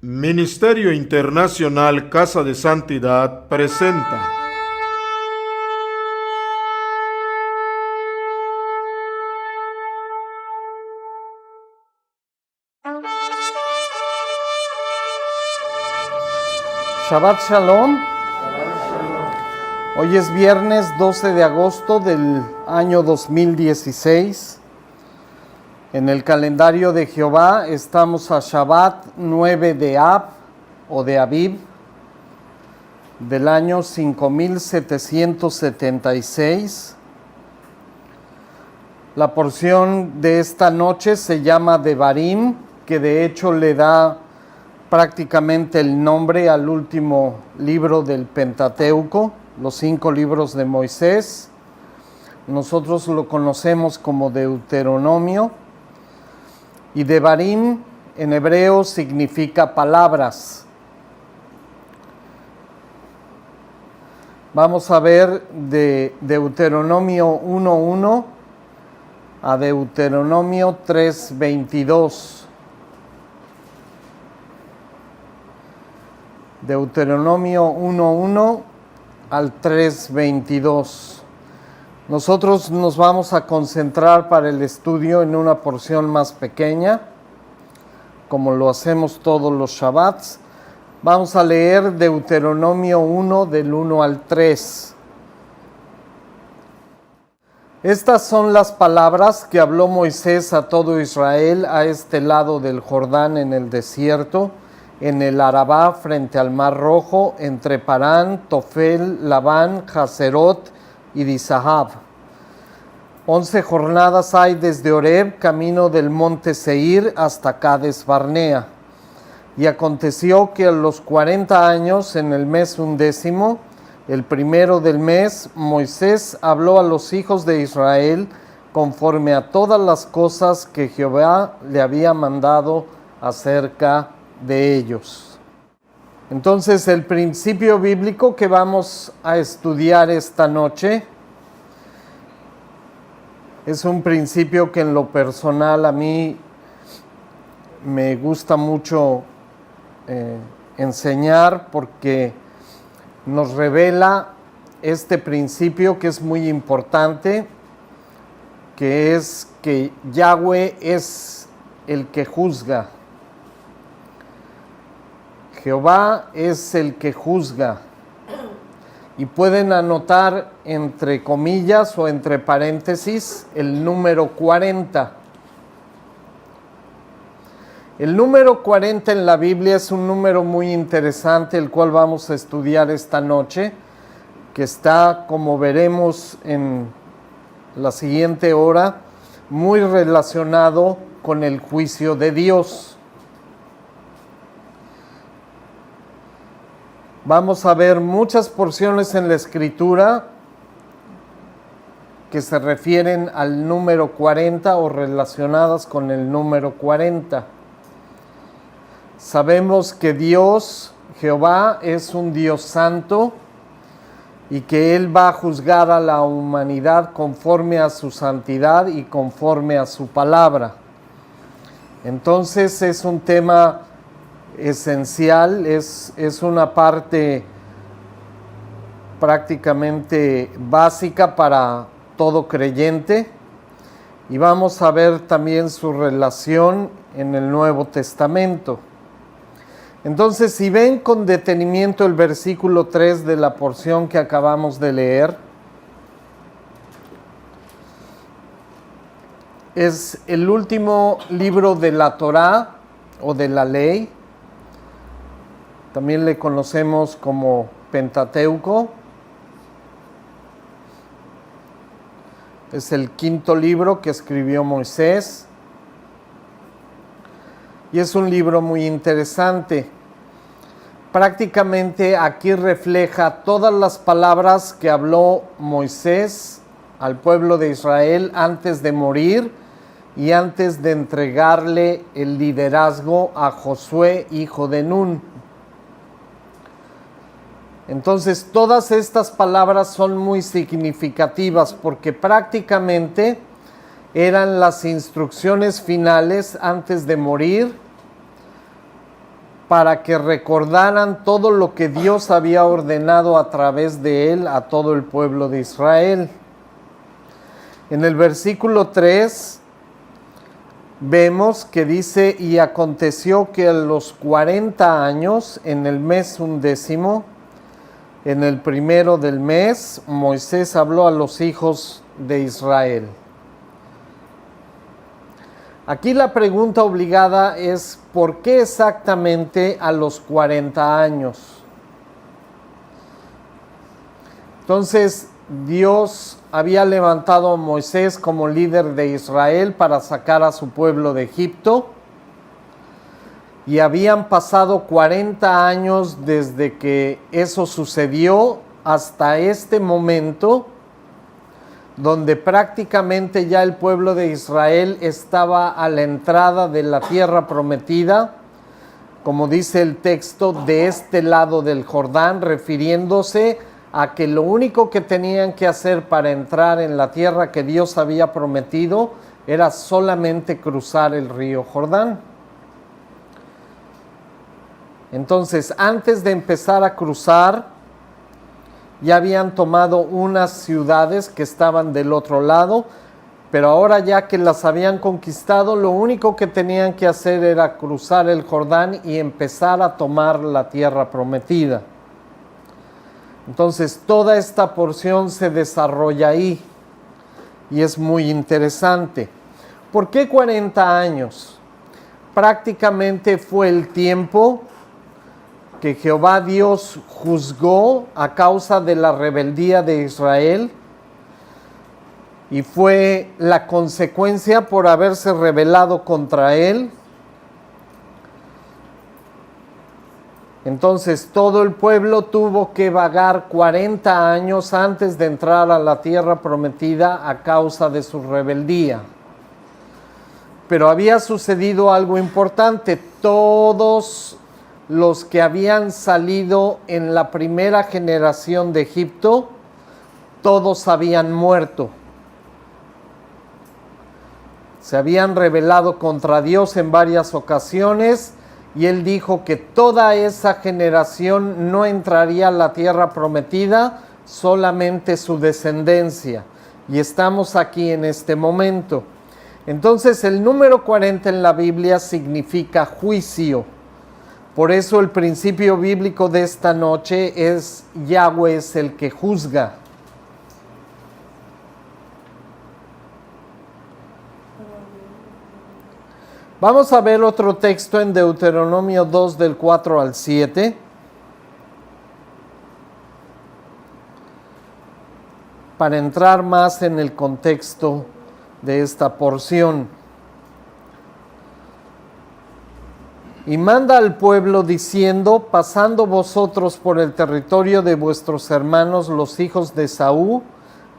Ministerio Internacional Casa de Santidad presenta Shabbat Shalom. Hoy es viernes 12 de agosto del año 2016. En el calendario de Jehová estamos a Shabbat 9 de Ab o de Aviv del año 5776. La porción de esta noche se llama Devarim, que de hecho le da prácticamente el nombre al último libro del Pentateuco, los 5 libros de Moisés. Nosotros lo conocemos como Deuteronomio. Y Devarim en hebreo significa palabras. Vamos a ver de Deuteronomio 1:1 a Deuteronomio 3:22. Deuteronomio 1:1 al 3:22. Nosotros nos vamos a concentrar para el estudio en una porción más pequeña, como lo hacemos todos los Shabbats. Vamos a leer Deuteronomio 1 del 1 al 3. Estas son las palabras que habló Moisés a todo Israel a este lado del Jordán en el desierto, en el Arabá frente al Mar Rojo, entre Parán, Tofel, Labán, Haserot y Dizahab. 11 jornadas hay desde Horeb, camino del monte Seir, hasta Cades Barnea. Y aconteció que a los 40 años, en el mes 11, el primero del mes, Moisés habló a los hijos de Israel conforme a todas las cosas que Jehová le había mandado acerca de ellos. Entonces, el principio bíblico que vamos a estudiar esta noche es un principio que en lo personal a mí me gusta mucho enseñar, porque nos revela este principio que es muy importante, que es que Yahweh es el que juzga. Jehová es el que juzga. Y pueden anotar entre comillas o entre paréntesis el número 40. El número 40 en la Biblia es un número muy interesante, el cual vamos a estudiar esta noche, que está, como veremos en la siguiente hora, muy relacionado con el juicio de Dios. Vamos a ver muchas porciones en la Escritura que se refieren al número 40 o relacionadas con el número 40. Sabemos que Dios, Jehová, es un Dios santo y que Él va a juzgar a la humanidad conforme a su santidad y conforme a su palabra. Entonces es un tema esencial, es una parte prácticamente básica para todo creyente, y vamos a ver también su relación en el Nuevo Testamento. Entonces, si ven con detenimiento el versículo 3 de la porción que acabamos de leer, es el último libro de la Torá o de la ley. También le conocemos como Pentateuco. Es el 5º libro que escribió Moisés. Y es un libro muy interesante. Prácticamente aquí refleja todas las palabras que habló Moisés al pueblo de Israel antes de morir y antes de entregarle el liderazgo a Josué, hijo de Nun. Entonces, todas estas palabras son muy significativas porque prácticamente eran las instrucciones finales antes de morir para que recordaran todo lo que Dios había ordenado a través de él a todo el pueblo de Israel. En el versículo 3 vemos que dice: y aconteció que a los 40 años, en el mes 11, en el primero del mes, Moisés habló a los hijos de Israel. Aquí la pregunta obligada es: ¿por qué exactamente a los 40 años? Entonces, Dios había levantado a Moisés como líder de Israel para sacar a su pueblo de Egipto, y habían pasado 40 años desde que eso sucedió hasta este momento, donde prácticamente ya el pueblo de Israel estaba a la entrada de la tierra prometida, como dice el texto, de este lado del Jordán, refiriéndose a que lo único que tenían que hacer para entrar en la tierra que Dios había prometido era solamente cruzar el río Jordán. Entonces, antes de empezar a cruzar, ya habían tomado unas ciudades que estaban del otro lado, pero ahora ya que las habían conquistado, lo único que tenían que hacer era cruzar el Jordán y empezar a tomar la tierra prometida. Entonces, toda esta porción se desarrolla ahí y es muy interesante. ¿Por qué 40 años? Prácticamente fue el tiempo que Jehová Dios juzgó a causa de la rebeldía de Israel, y fue la consecuencia por haberse rebelado contra él. Entonces todo el pueblo tuvo que vagar 40 años antes de entrar a la tierra prometida a causa de su rebeldía. Pero había sucedido algo importante: todos los que habían salido en la primera generación de Egipto, todos habían muerto. Se habían rebelado contra Dios en varias ocasiones, y él dijo que toda esa generación no entraría a la tierra prometida, solamente su descendencia. Y estamos aquí en este momento. Entonces el número 40 en la Biblia significa juicio. Por eso el principio bíblico de esta noche es: Yahweh es el que juzga. Vamos a ver otro texto en Deuteronomio 2 del 4 al 7. Para entrar más en el contexto de esta porción. Y manda al pueblo diciendo: pasando vosotros por el territorio de vuestros hermanos los hijos de Esaú,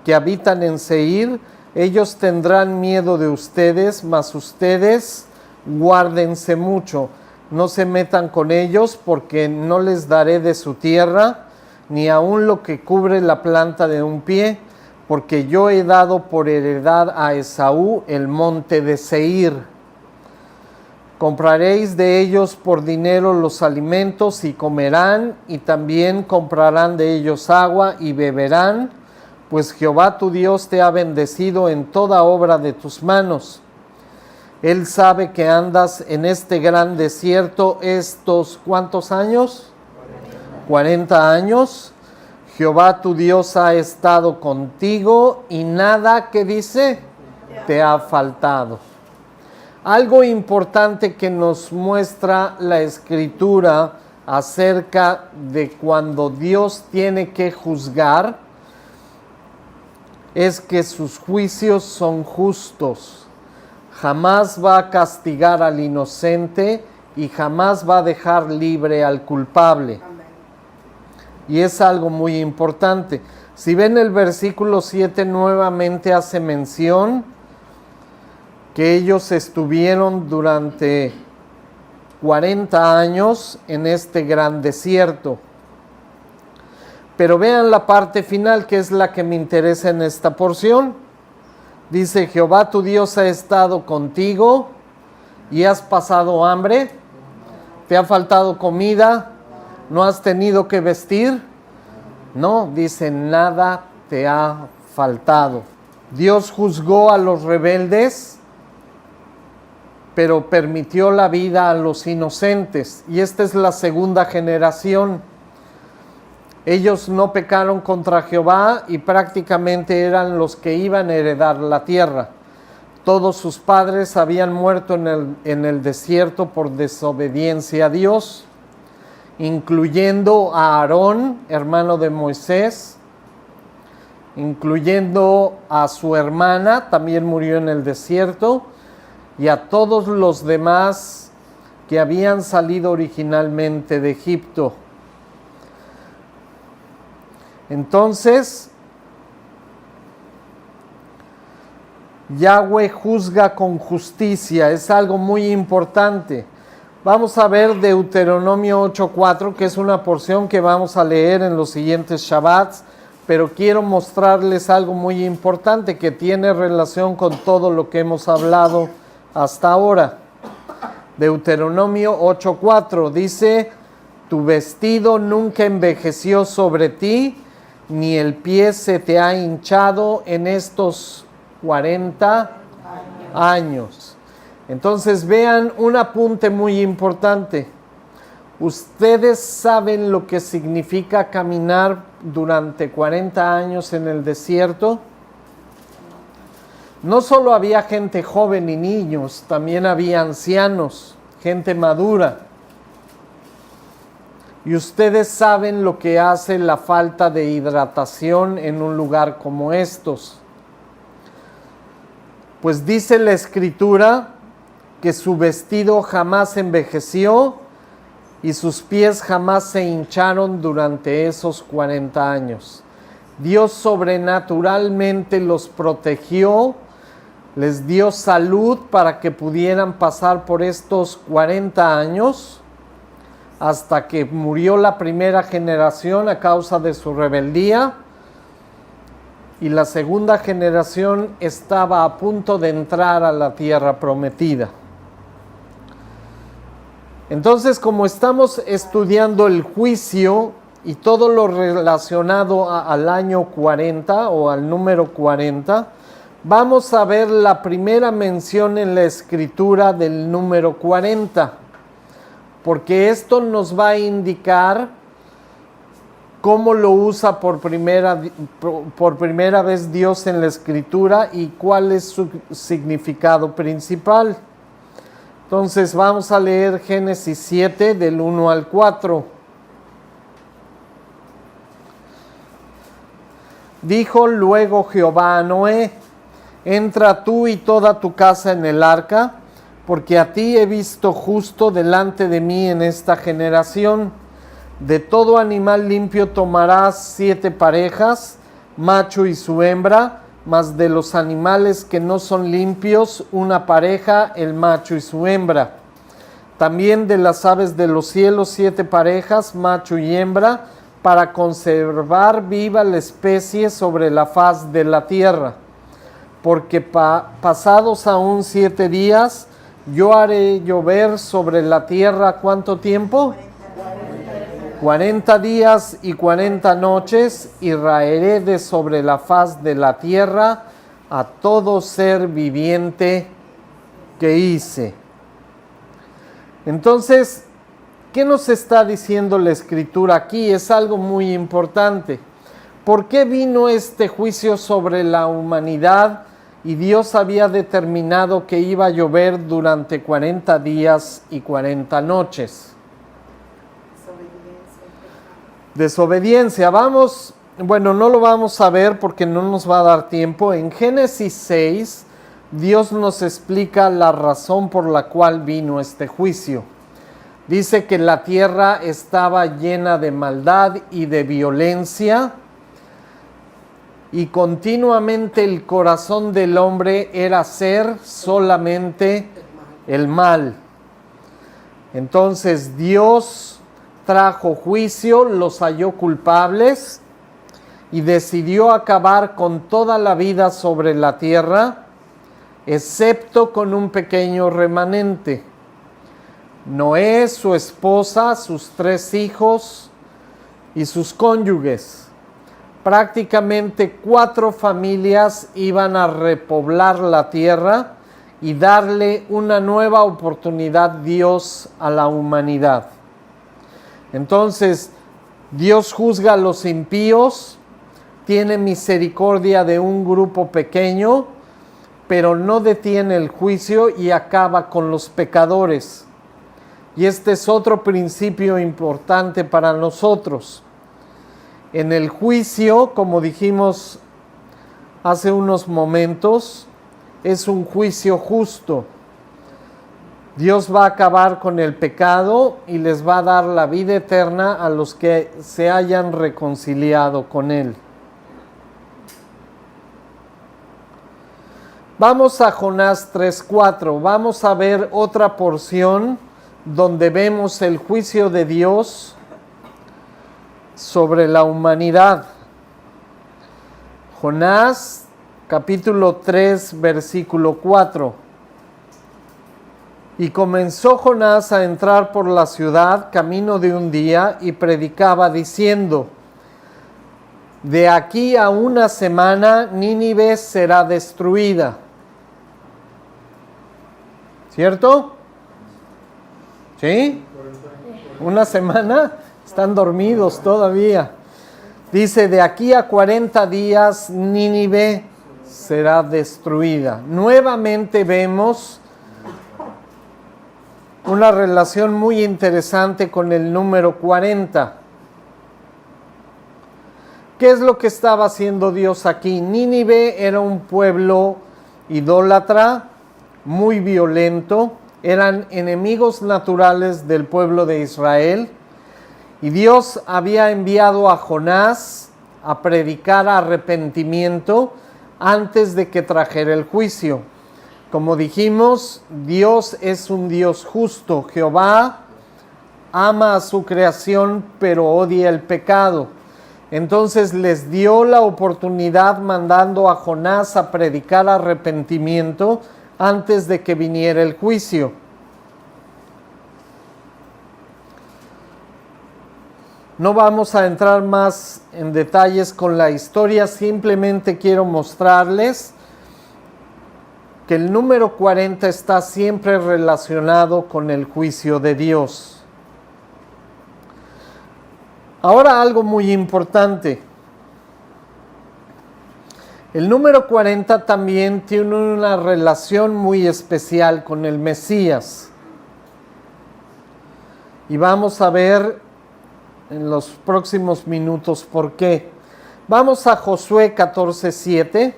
que habitan en Seir, ellos tendrán miedo de ustedes, mas ustedes guárdense mucho, no se metan con ellos, porque no les daré de su tierra, ni aun lo que cubre la planta de un pie, porque yo he dado por heredad a Esaú el monte de Seir. Compraréis de ellos por dinero los alimentos y comerán, y también comprarán de ellos agua y beberán, pues Jehová tu Dios te ha bendecido en toda obra de tus manos. Él sabe que andas en este gran desierto estos, ¿cuántos años? 40 años. Jehová tu Dios ha estado contigo y nada, ¿qué dice? Te ha faltado. Algo importante que nos muestra la Escritura acerca de cuando Dios tiene que juzgar es que sus juicios son justos. Jamás va a castigar al inocente y jamás va a dejar libre al culpable. Y es algo muy importante. Si ven el versículo 7, nuevamente hace mención que ellos estuvieron durante 40 años en este gran desierto. Pero vean la parte final, que es la que me interesa en esta porción. Dice: Jehová tu Dios ha estado contigo y has pasado hambre. ¿Te ha faltado comida? ¿No has tenido que vestir? No, dice, nada te ha faltado. Dios juzgó a los rebeldes, pero permitió la vida a los inocentes. Y esta es la segunda generación. Ellos no pecaron contra Jehová y prácticamente eran los que iban a heredar la tierra. Todos sus padres habían muerto en el desierto por desobediencia a Dios, incluyendo a Aarón, hermano de Moisés, incluyendo a su hermana, también murió en el desierto, y a todos los demás que habían salido originalmente de Egipto. Entonces, Yahweh juzga con justicia, es algo muy importante. Vamos a ver Deuteronomio 8:4, que es una porción que vamos a leer en los siguientes Shabbats, pero quiero mostrarles algo muy importante que tiene relación con todo lo que hemos hablado hasta ahora. Deuteronomio 8:4 dice, tu vestido nunca envejeció sobre ti, ni el pie se te ha hinchado en estos 40 años. Entonces vean un apunte muy importante. ¿Ustedes saben lo que significa caminar durante 40 años en el desierto? No solo había gente joven y niños, también había ancianos, gente madura. Y ustedes saben lo que hace la falta de hidratación en un lugar como estos. Pues dice la Escritura que su vestido jamás envejeció y sus pies jamás se hincharon durante esos 40 años. Dios sobrenaturalmente los protegió, les dio salud para que pudieran pasar por estos 40 años hasta que murió la primera generación a causa de su rebeldía. Y la segunda generación estaba a punto de entrar a la tierra prometida. Entonces, como estamos estudiando el juicio y todo lo relacionado al año 40 o al número 40, vamos a ver la primera mención en la Escritura del número 40, porque esto nos va a indicar cómo lo usa por primera vez Dios en la Escritura y cuál es su significado principal. Entonces vamos a leer Génesis 7 del 1 al 4. Dijo luego Jehová a Noé, entra tú y toda tu casa en el arca, porque a ti he visto justo delante de mí en esta generación. De todo animal limpio tomarás 7 parejas, macho y su hembra, mas de los animales que no son limpios, una pareja, el macho y su hembra. También de las aves de los cielos 7 parejas, macho y hembra, para conservar viva la especie sobre la faz de la tierra. Porque pasados aún 7 días, yo haré llover sobre la tierra, ¿cuánto tiempo? 40 días y 40 noches, y raeré de sobre la faz de la tierra a todo ser viviente que hice. Entonces, ¿qué nos está diciendo la Escritura aquí? Es algo muy importante. ¿Por qué vino este juicio sobre la humanidad y Dios había determinado que iba a llover durante 40 días y 40 noches? Desobediencia. No lo vamos a ver porque no nos va a dar tiempo. En Génesis 6, Dios nos explica la razón por la cual vino este juicio. Dice que la tierra estaba llena de maldad y de violencia, y continuamente el corazón del hombre era hacer solamente el mal. Entonces Dios trajo juicio, los halló culpables y decidió acabar con toda la vida sobre la tierra, excepto con un pequeño remanente. Noé, su esposa, sus 3 hijos y sus cónyuges. Prácticamente 4 familias iban a repoblar la tierra y darle una nueva oportunidad Dios a la humanidad. Entonces, Dios juzga a los impíos, tiene misericordia de un grupo pequeño, pero no detiene el juicio y acaba con los pecadores. Y este es otro principio importante para nosotros. En el juicio, como dijimos hace unos momentos, es un juicio justo. Dios va a acabar con el pecado y les va a dar la vida eterna a los que se hayan reconciliado con Él. Vamos a Jonás 3:4. Vamos a ver otra porción donde vemos el juicio de Dios sobre la humanidad. Jonás capítulo 3 versículo 4. Y comenzó Jonás a entrar por la ciudad camino de un día y predicaba diciendo: de aquí a una semana Nínive será destruida. ¿Cierto? ¿Sí? ¿Una semana? Están dormidos todavía. Dice, de aquí a 40 días Nínive será destruida. Nuevamente vemos una relación muy interesante con el número 40. ¿Qué es lo que estaba haciendo Dios aquí? Nínive era un pueblo idólatra, muy violento, eran enemigos naturales del pueblo de Israel, y Dios había enviado a Jonás a predicar arrepentimiento antes de que trajera el juicio. Como dijimos, Dios es un Dios justo. Jehová ama a su creación, pero odia el pecado. Entonces les dio la oportunidad mandando a Jonás a predicar arrepentimiento antes de que viniera el juicio. No vamos a entrar más en detalles con la historia, simplemente quiero mostrarles que el número 40 está siempre relacionado con el juicio de Dios. Ahora algo muy importante. El número 40 también tiene una relación muy especial con el Mesías. Y vamos a ver en los próximos minutos por qué. Vamos a Josué 14:7.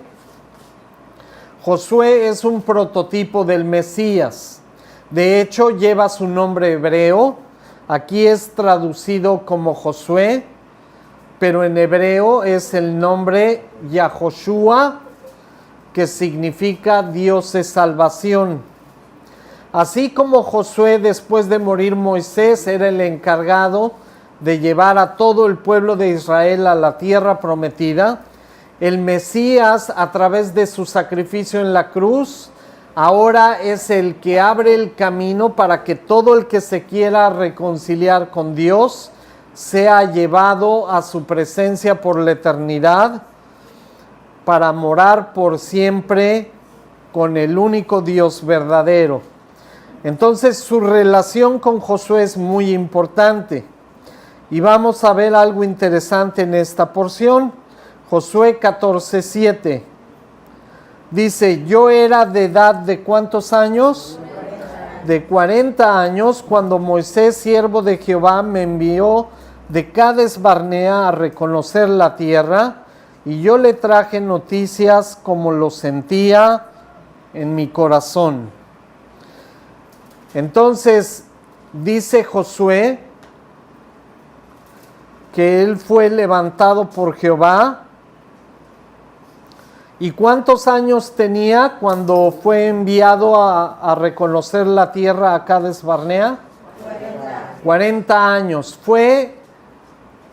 Josué es un prototipo del Mesías. De hecho, lleva su nombre hebreo. Aquí es traducido como Josué, pero en hebreo es el nombre Yahoshua, que significa Dios es salvación. Así como Josué, después de morir Moisés, era el encargado de llevar a todo el pueblo de Israel a la tierra prometida, el Mesías, a través de su sacrificio en la cruz, ahora es el que abre el camino para que todo el que se quiera reconciliar con Dios sea llevado a su presencia por la eternidad, para morar por siempre con el único Dios verdadero. Entonces su relación con Josué es muy importante. Y vamos a ver algo interesante en esta porción. Josué 14:7. Dice, yo era de edad de ¿cuántos años? De 40 años, cuando Moisés, siervo de Jehová, me envió de Cades Barnea a reconocer la tierra, y yo le traje noticias como lo sentía en mi corazón. Entonces, dice Josué que él fue levantado por Jehová. ¿Y cuántos años tenía cuando fue enviado a reconocer la tierra a Cades Barnea? 40 años. Fue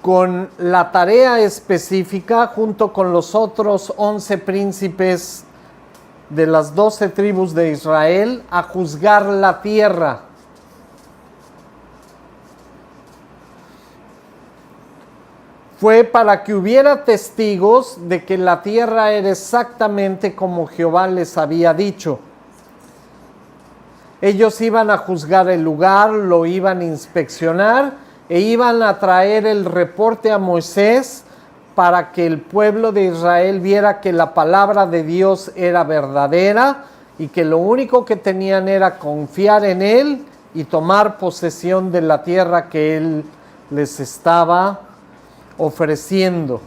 con la tarea específica, junto con los otros 11 príncipes de las 12 tribus de Israel, a juzgar la tierra. fue para que hubiera testigos de que la tierra era exactamente como Jehová les había dicho. Ellos iban a juzgar el lugar, lo iban a inspeccionar e iban a traer el reporte a Moisés para que el pueblo de Israel viera que la palabra de Dios era verdadera y que lo único que tenían era confiar en Él y tomar posesión de la tierra que Él les estaba ofreciendo.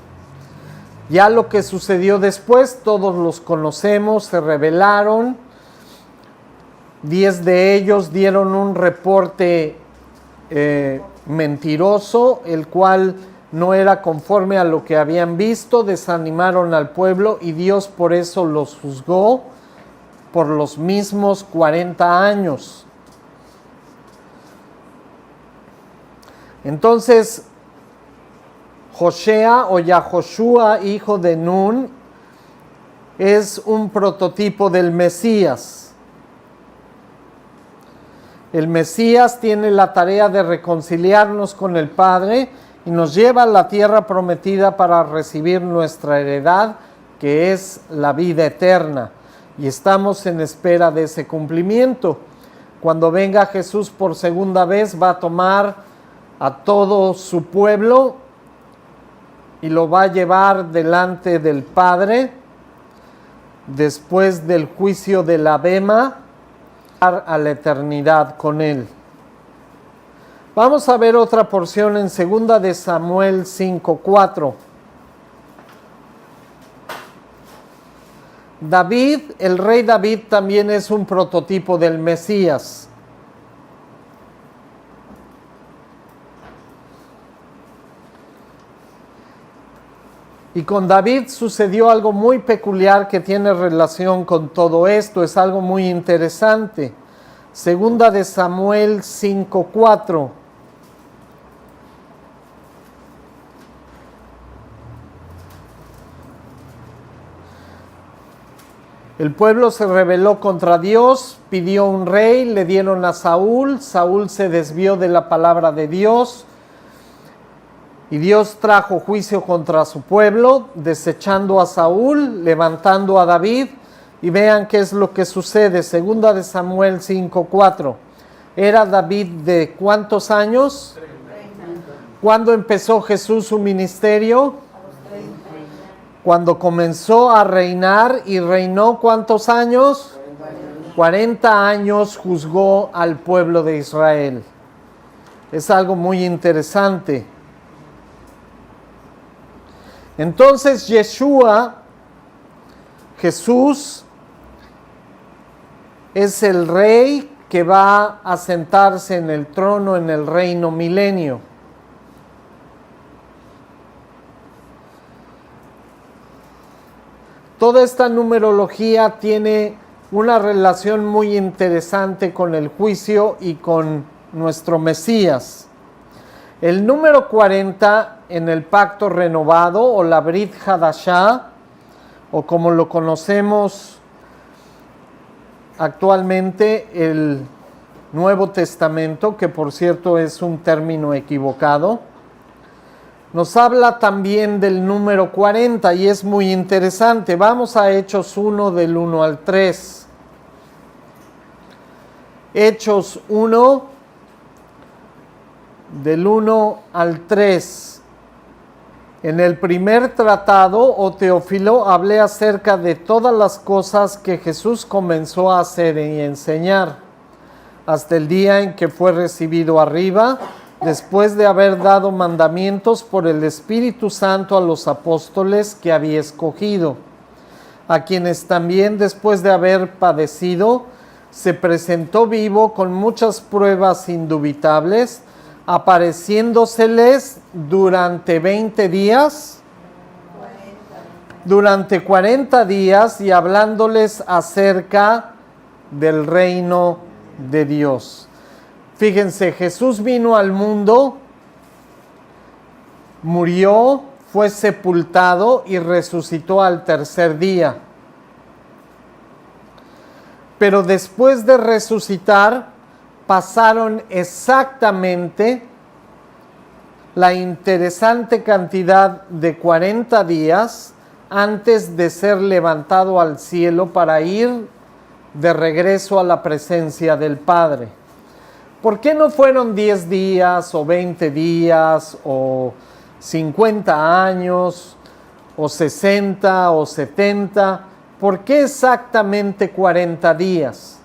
Ya lo que sucedió después, todos los conocemos, se rebelaron. 10 de ellos dieron un reporte mentiroso, el cual no era conforme a lo que habían visto, desanimaron al pueblo y Dios por eso los juzgó por los mismos 40 años. Entonces, Joshea o Yahoshua, hijo de Nun, es un prototipo del Mesías. El Mesías tiene la tarea de reconciliarnos con el Padre y nos lleva a la tierra prometida para recibir nuestra heredad, que es la vida eterna. Y estamos en espera de ese cumplimiento. Cuando venga Jesús por segunda vez, va a tomar a todo su pueblo y lo va a llevar delante del Padre después del juicio de la bema a la eternidad con Él. Vamos a ver otra porción en 2 de Samuel 5:4. David, el rey David también es un prototipo del Mesías. Y con David sucedió algo muy peculiar que tiene relación con todo esto, es algo muy interesante. 2 de Samuel 5:4. El pueblo se rebeló contra Dios, pidió un rey, le dieron a Saúl, Saúl se desvió de la palabra de Dios, y Dios trajo juicio contra su pueblo, desechando a Saúl, levantando a David. Y vean qué es lo que sucede. 2 de Samuel 5:4. ¿Era David de cuántos años? 30. ¿Cuándo empezó Jesús su ministerio? Cuando comenzó a reinar, y reinó ¿cuántos años? 40 años juzgó al pueblo de Israel. Es algo muy interesante. Entonces Yeshua, Jesús, es el rey que va a sentarse en el trono en el reino milenio. Toda esta numerología tiene una relación muy interesante con el juicio y con nuestro Mesías. El número 40 en el pacto renovado o la Brit Hadashah, o como lo conocemos actualmente el Nuevo Testamento, que por cierto es un término equivocado, nos habla también del número 40 y es muy interesante. Vamos a Hechos 1 del 1 al 3. Hechos 1 del 1 al 3. En el primer tratado, oh Teófilo, hablé acerca de todas las cosas que Jesús comenzó a hacer y enseñar, hasta el día en que fue recibido arriba, después de haber dado mandamientos por el Espíritu Santo a los apóstoles que había escogido, a quienes también después de haber padecido, se presentó vivo con muchas pruebas indubitables, apareciéndoseles durante 20 días, durante 40 días y hablándoles acerca del reino de Dios. Fíjense, Jesús vino al mundo, murió, fue sepultado y resucitó al tercer día. Pero después de resucitar, pasaron exactamente la interesante cantidad de 40 días antes de ser levantado al cielo para ir de regreso a la presencia del Padre. ¿Por qué no fueron 10 días o 20 días o 50 años o 60 o 70? ¿Por qué exactamente 40 días?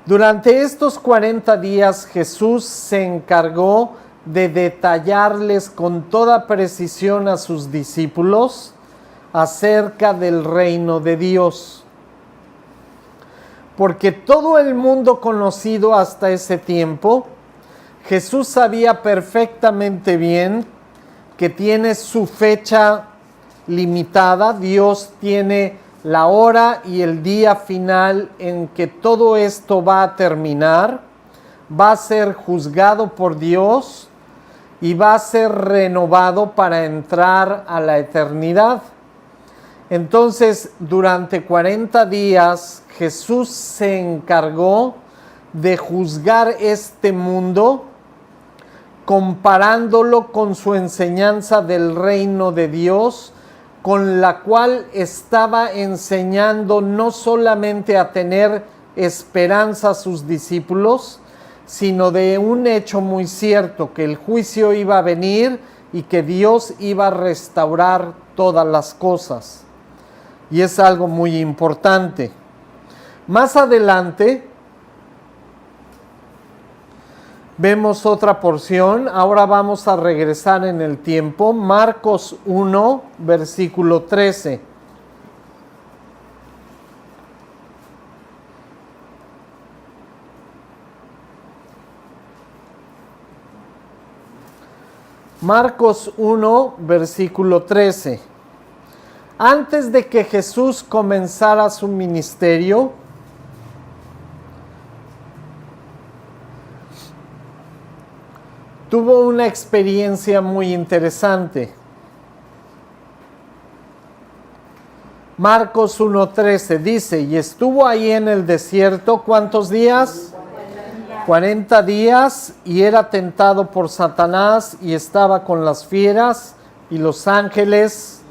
Durante estos 40 días Jesús se encargó de detallarles con toda precisión a sus discípulos acerca del reino de Dios. Porque todo el mundo conocido hasta ese tiempo, Jesús sabía perfectamente bien que tiene su fecha limitada. Dios tiene la hora y el día final en que todo esto va a terminar, va a ser juzgado por Dios y va a ser renovado para entrar a la eternidad. Entonces, durante 40 días, Jesús se encargó de juzgar este mundo, comparándolo con su enseñanza del reino de Dios, con la cual estaba enseñando no solamente a tener esperanza a sus discípulos, sino de un hecho muy cierto, que el juicio iba a venir y que Dios iba a restaurar todas las cosas. Y es algo muy importante. Más adelante vemos otra porción. Ahora vamos a regresar en el tiempo. Marcos 1, versículo 13. Marcos 1, versículo 13. Antes de que Jesús comenzara su ministerio, tuvo una experiencia muy interesante. Marcos 1:13 dice, y estuvo ahí en el desierto, ¿cuántos días? 40 días, y era tentado por Satanás, y estaba con las fieras, y los ángeles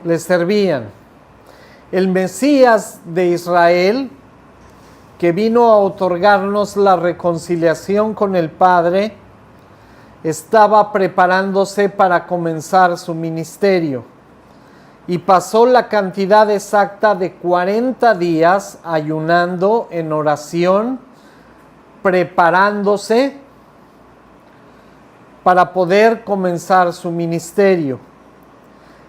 le servían. El Mesías de Israel, que vino a otorgarnos la reconciliación con el Padre, estaba preparándose para comenzar su ministerio y pasó la cantidad exacta de 40 días ayunando en oración, preparándose para poder comenzar su ministerio.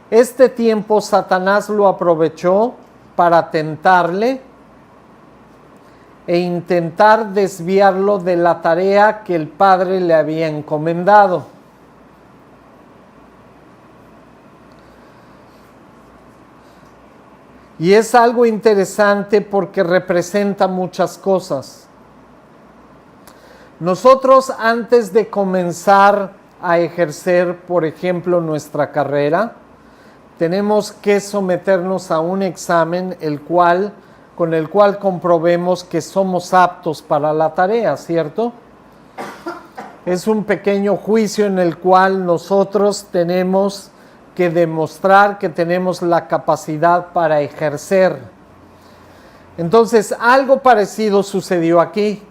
Este tiempo Satanás lo aprovechó para tentarle e intentar desviarlo de la tarea que el Padre le había encomendado. Y es algo interesante porque representa muchas cosas. Nosotros, antes de comenzar a ejercer, por ejemplo, nuestra carrera, tenemos que someternos a un examen con el cual comprobemos que somos aptos para la tarea, ¿cierto? Es un pequeño juicio en el cual nosotros tenemos que demostrar que tenemos la capacidad para ejercer. Entonces, algo parecido sucedió aquí.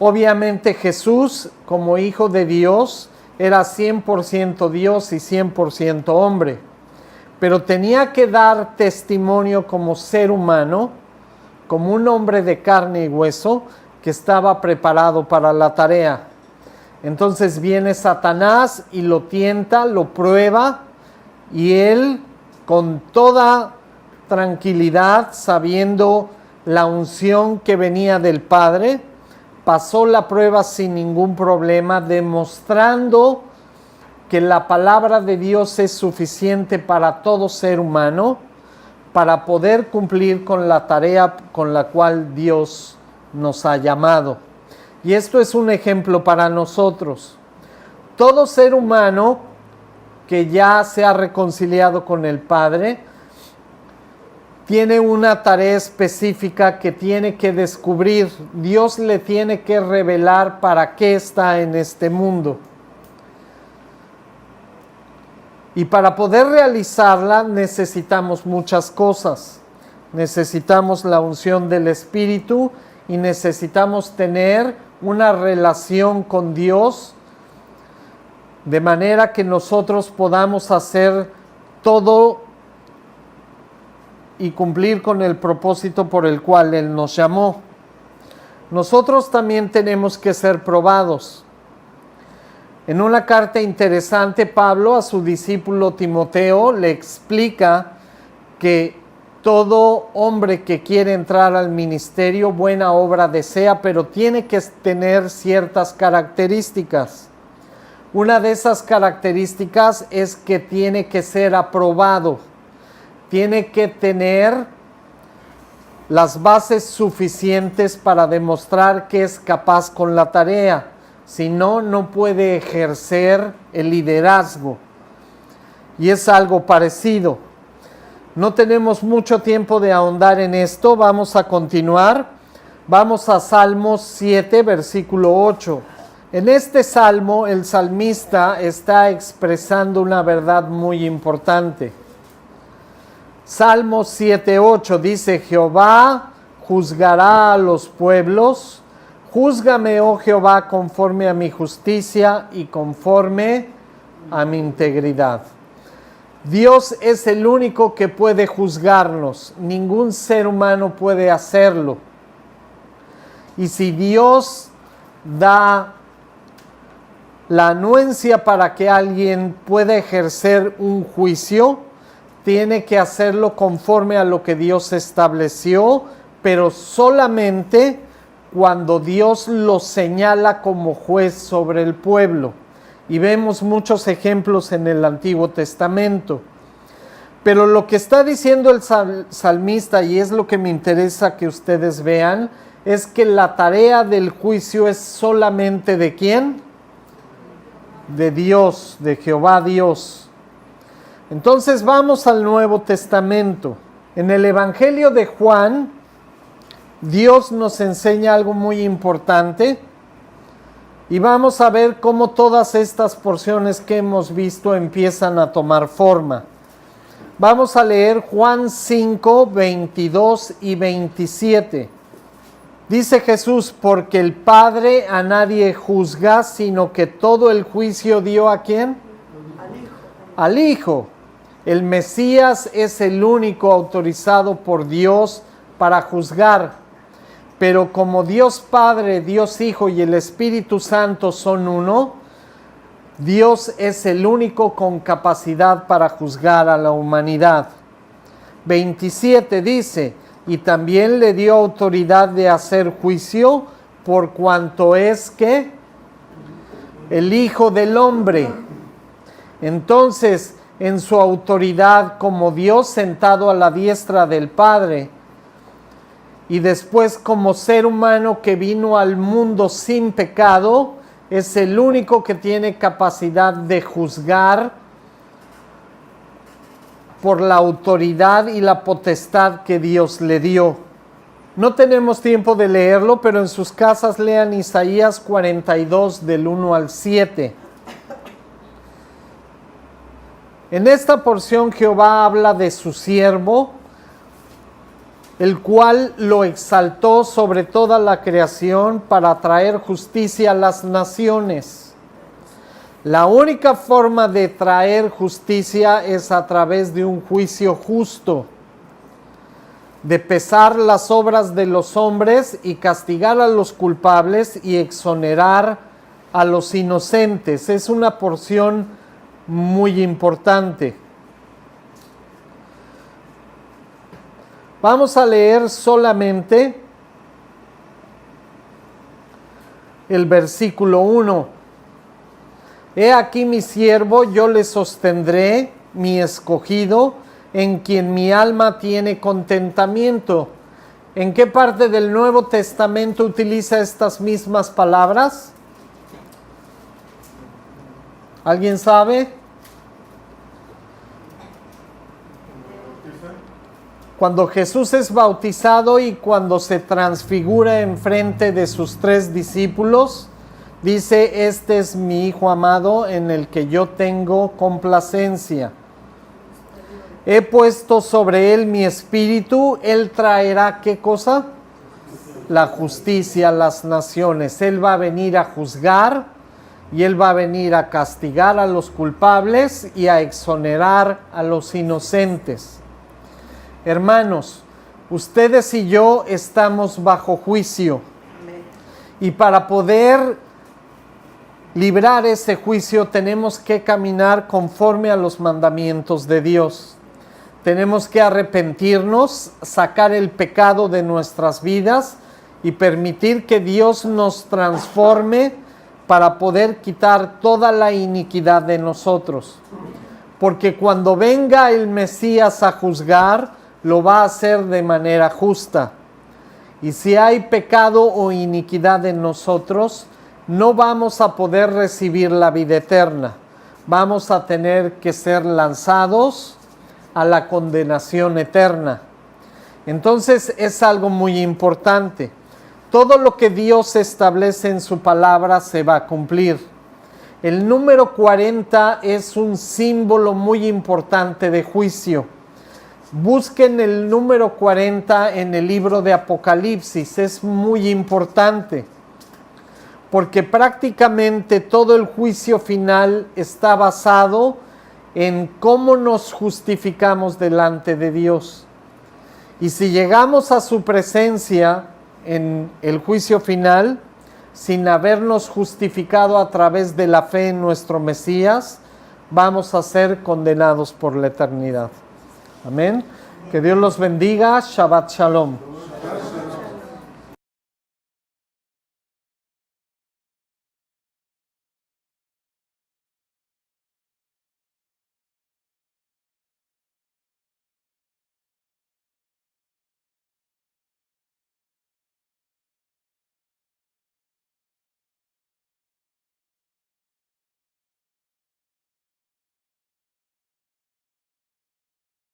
Obviamente Jesús, como Hijo de Dios, era 100% Dios y 100% hombre, pero tenía que dar testimonio como ser humano, como un hombre de carne y hueso que estaba preparado para la tarea. Entonces viene Satanás y lo tienta, lo prueba, y él, con toda tranquilidad, sabiendo la unción que venía del Padre, pasó la prueba sin ningún problema, demostrando que la palabra de Dios es suficiente para todo ser humano, para poder cumplir con la tarea con la cual Dios nos ha llamado. Y esto es un ejemplo para nosotros. Todo ser humano que ya se ha reconciliado con el Padre tiene una tarea específica que tiene que descubrir. Dios le tiene que revelar para qué está en este mundo. Y para poder realizarla necesitamos muchas cosas. Necesitamos la unción del Espíritu y necesitamos tener una relación con Dios de manera que nosotros podamos hacer todo y cumplir con el propósito por el cual Él nos llamó. Nosotros también tenemos que ser probados. En una carta interesante, Pablo a su discípulo Timoteo le explica que todo hombre que quiere entrar al ministerio, buena obra desea, pero tiene que tener ciertas características. Una de esas características es que tiene que ser aprobado. Tiene que tener las bases suficientes para demostrar que es capaz con la tarea. Si no, no puede ejercer el liderazgo. Y es algo parecido. No tenemos mucho tiempo de ahondar en esto. Vamos a continuar. Vamos a Salmos 7, versículo 8. En este salmo, el salmista está expresando una verdad muy importante. Salmos 7:8 dice: Jehová juzgará a los pueblos, júzgame, oh Jehová, conforme a mi justicia y conforme a mi integridad. Dios es el único que puede juzgarnos, ningún ser humano puede hacerlo. Y si Dios da la anuencia para que alguien pueda ejercer un juicio, tiene que hacerlo conforme a lo que Dios estableció, pero solamente cuando Dios lo señala como juez sobre el pueblo. Y vemos muchos ejemplos en el Antiguo Testamento. Pero lo que está diciendo el salmista, y es lo que me interesa que ustedes vean, es que la tarea del juicio es solamente ¿de quién? De Dios, de Jehová Dios. Entonces vamos al Nuevo Testamento. En el Evangelio de Juan, Dios nos enseña algo muy importante y vamos a ver cómo todas estas porciones que hemos visto empiezan a tomar forma. Vamos a leer Juan 5, 22 y 27. Dice Jesús: porque el Padre a nadie juzga, sino que todo el juicio dio ¿a quién? Al Hijo. El Mesías es el único autorizado por Dios para juzgar. Pero como Dios Padre, Dios Hijo y el Espíritu Santo son uno, Dios es el único con capacidad para juzgar a la humanidad. 27 dice: y también le dio autoridad de hacer juicio por cuanto es que el Hijo del Hombre. Entonces, en su autoridad como Dios sentado a la diestra del Padre, y después como ser humano que vino al mundo sin pecado, es el único que tiene capacidad de juzgar por la autoridad y la potestad que Dios le dio. No tenemos tiempo de leerlo, pero en sus casas lean Isaías 42 del 1 al 7. En esta porción Jehová habla de su siervo, el cual lo exaltó sobre toda la creación para traer justicia a las naciones. La única forma de traer justicia es a través de un juicio justo, de pesar las obras de los hombres y castigar a los culpables y exonerar a los inocentes. Es una porción muy importante. Vamos a leer solamente el versículo 1. He aquí mi siervo, yo le sostendré, mi escogido, en quien mi alma tiene contentamiento. ¿En qué parte del Nuevo Testamento utiliza estas mismas palabras? ¿Alguien sabe? Cuando Jesús es bautizado y cuando se transfigura enfrente de sus 3 discípulos, Dice, este es mi Hijo amado en el que yo tengo complacencia. He puesto sobre él mi espíritu, él traerá, ¿qué cosa? La justicia a las naciones. Él va a venir a juzgar y él va a venir a castigar a los culpables y a exonerar a los inocentes. Hermanos, ustedes y yo estamos bajo juicio. Y para poder librar ese juicio tenemos que caminar conforme a los mandamientos de Dios. Tenemos que arrepentirnos, sacar el pecado de nuestras vidas y permitir que Dios nos transforme para poder quitar toda la iniquidad de nosotros. Porque cuando venga el Mesías a juzgar, lo va a hacer de manera justa. Y si hay pecado o iniquidad en nosotros, no vamos a poder recibir la vida eterna. Vamos a tener que ser lanzados a la condenación eterna. Entonces es algo muy importante. Todo lo que Dios establece en su palabra se va a cumplir. El número 40 es un símbolo muy importante de juicio. Busquen el número 40 en el libro de Apocalipsis, es muy importante, porque prácticamente todo el juicio final está basado en cómo nos justificamos delante de Dios. Y si llegamos a su presencia en el juicio final, sin habernos justificado a través de la fe en nuestro Mesías, vamos a ser condenados por la eternidad. Amén. Que Dios los bendiga. Shabbat Shalom.